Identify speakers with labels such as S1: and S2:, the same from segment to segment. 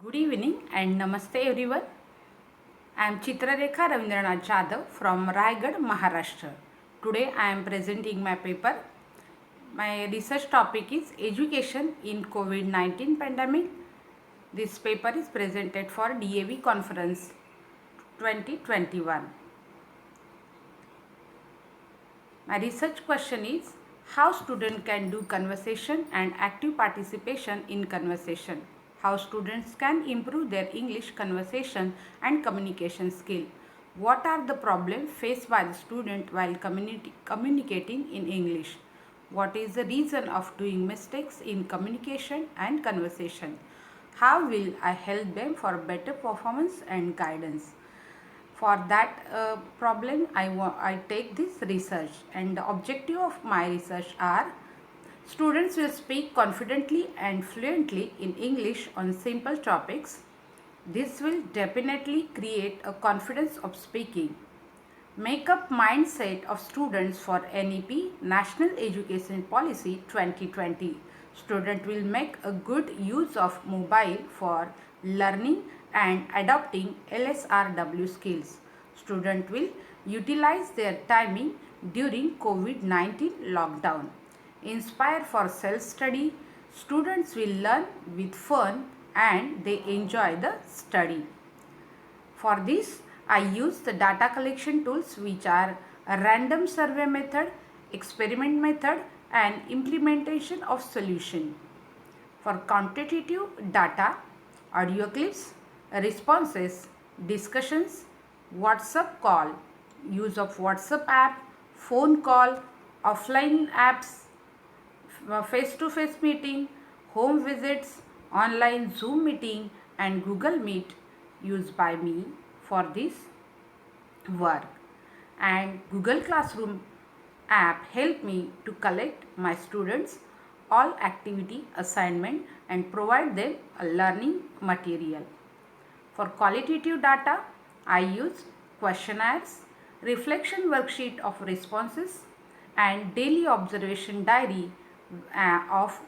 S1: Good evening and namaste everyone. I am Chitrarekha Ravindranath Jadhav from Raigad, Maharashtra. Today I am presenting my paper. My research topic is Education in COVID-19 Pandemic. This paper is presented for DAV Conference 2021. My research question is how student can do conversation and active participation in conversation. How students can improve their English conversation and communication skill. What are the problems faced by the student while communicating in English? What is the reason of doing mistakes in communication and conversation? How will I help them for better performance and guidance? For that problem I take this research, and the objective of my research are students will speak confidently and fluently in English on simple topics. This will definitely create a confidence of speaking. Make up mindset of students for NEP National Education Policy 2020. Student will make a good use of mobile for learning and adopting LSRW skills. Student will utilize their timing during COVID-19 lockdown. Inspire for self-study. Students will learn with fun and they enjoy the study. For this, I use the data collection tools which are a random survey method, experiment method and implementation of solution. For quantitative data, audio clips, responses, discussions, WhatsApp call, use of WhatsApp app, phone call, offline apps, face-to-face meeting, home visits, online Zoom meeting and Google Meet used by me for this work. And Google Classroom app helped me to collect my students all activity assignment and provide them a learning material. For qualitative data, I use questionnaires, reflection worksheet of responses and daily observation diary of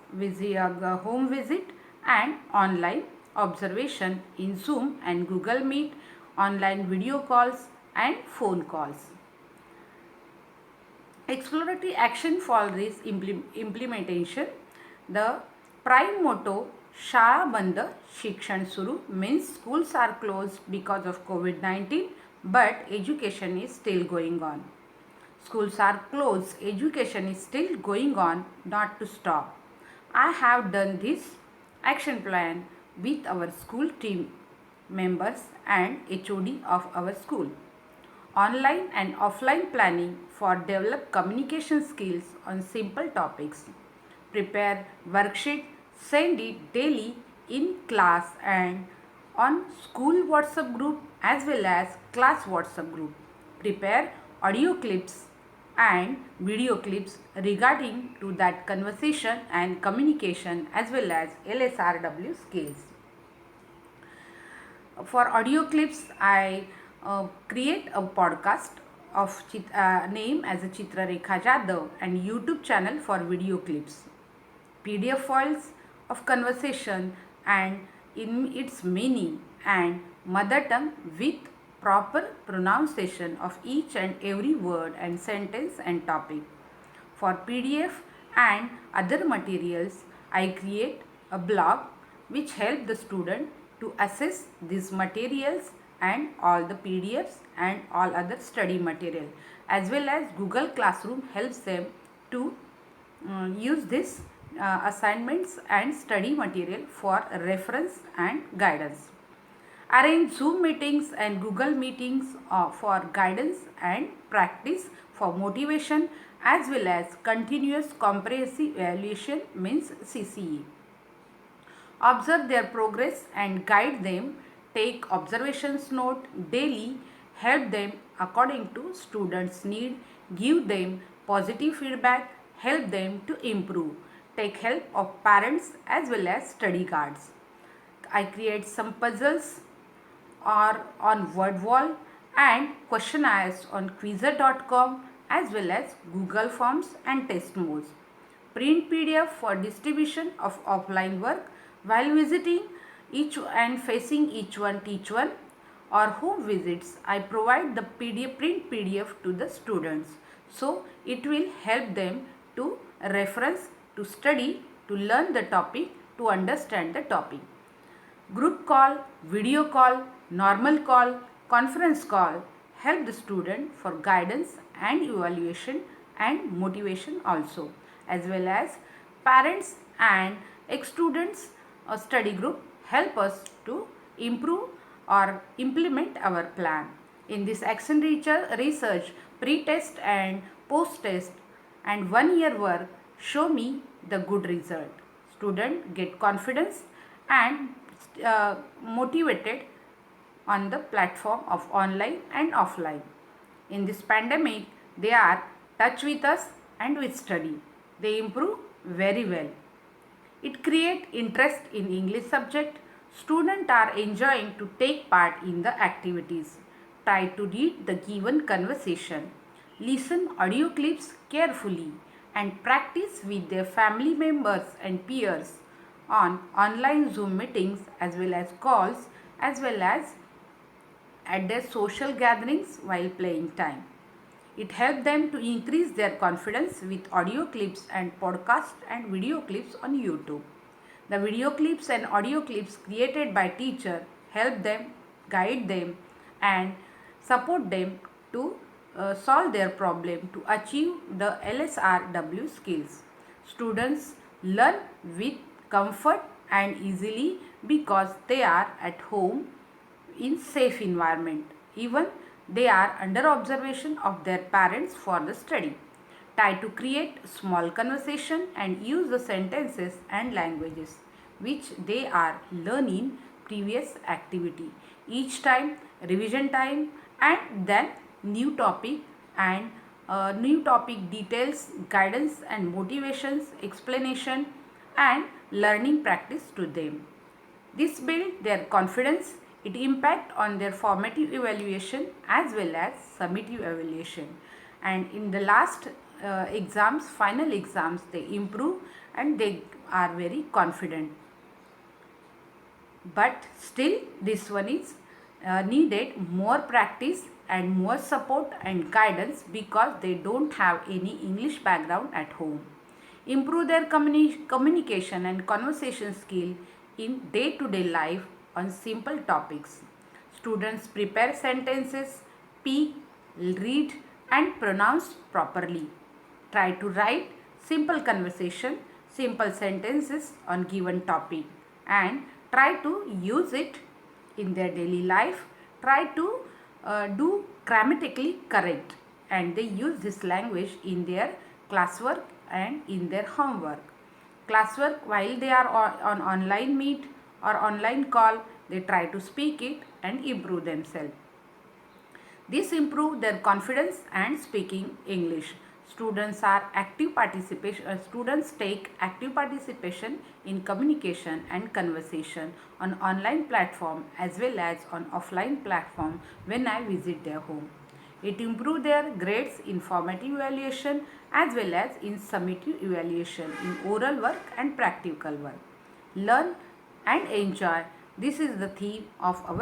S1: home visit and online observation in Zoom and Google Meet, online video calls and phone calls. Exploratory action for this implementation. The prime motto Shala Band Shikshan Suru means schools are closed because of COVID-19 but education is still going on. Schools are closed, education is still going on, not to stop. I have done this action plan with our school team members and HOD of our school. Online and offline planning for develop communication skills on simple topics. Prepare worksheet, send it daily in class and on school WhatsApp group as well as class WhatsApp group. Prepare audio clips and video clips regarding to that conversation and communication as well as LSRW skills. For audio clips, I create a podcast of name as a Chitrarekha Jadhav and YouTube channel for video clips. PDF files of conversation and in its meaning and mother tongue with proper pronunciation of each and every word and sentence and topic. For PDF and other materials, I create a blog which help the student to assess these materials and all the PDFs and all other study material, as well as Google Classroom helps them to use this assignments and study material for reference and guidance. Arrange Zoom meetings and Google meetings for guidance and practice for motivation as well as continuous comprehensive evaluation means CCE. Observe their progress and guide them. Take observations note daily. Help them according to students' need. Give them positive feedback. Help them to improve. Take help of parents as well as study guards. I create some puzzles or on WordWall and questionnaires on Quizzer.com as well as Google Forms and test Print PDF for distribution of offline work while visiting each and facing each one teach one or home visits, I provide the PDF, print PDF to the students. So it will help them to reference, to study, to learn the topic, to understand the topic. Group call, video call, normal call, conference call help the student for guidance and evaluation and motivation also, as well as parents and ex-students study group help us to improve or implement our plan. In this action research, pre-test and post-test and 1 year work show me the good result. Student get confidence and motivated on the platform of online and offline. In this pandemic, they are touch with us and with study. They improve very well. It creates interest in English subject. Students are enjoying to take part in the activities. Try to read the given conversation. Listen audio clips carefully and practice with their family members and peers on online Zoom meetings as well as calls, as well as at their social gatherings while playing time. It helped them to increase their confidence with audio clips and podcasts and video clips on YouTube. The video clips and audio clips created by teacher help them, guide them and support them to solve their problem to achieve the LSRW skills. Students learn with comfort and easily because they are at home in safe environment. Even they are under observation of their parents for the study. Try to create small conversation and use the sentences and languages which they are learning previous activity. Each time revision time and then new topic and new topic details, guidance and motivations, explanation and learning practice to them. This builds their confidence. It impacts on their formative evaluation as well as summative evaluation. And in the last exams, final exams, they improve and they are very confident. But still this one is needed more practice and more support and guidance because they don't have any English background at home. Improve their communication and conversation skill in day-to-day life on simple topics. Students prepare sentences, speak, read and pronounce properly. Try to write simple conversation, simple sentences on given topic and try to use it in their daily life. Try to do grammatically correct and they use this language in their classwork and in their homework. Classwork while they are on online meet or online call, they try to speak it and improve themselves. This improves their confidence and speaking English. Students take active participation in communication and conversation on online platform as well as on offline platform when I visit their home. It improves their grades in formative evaluation as well as in summative evaluation in oral work and practical work. Learn and enjoy. This is the theme of our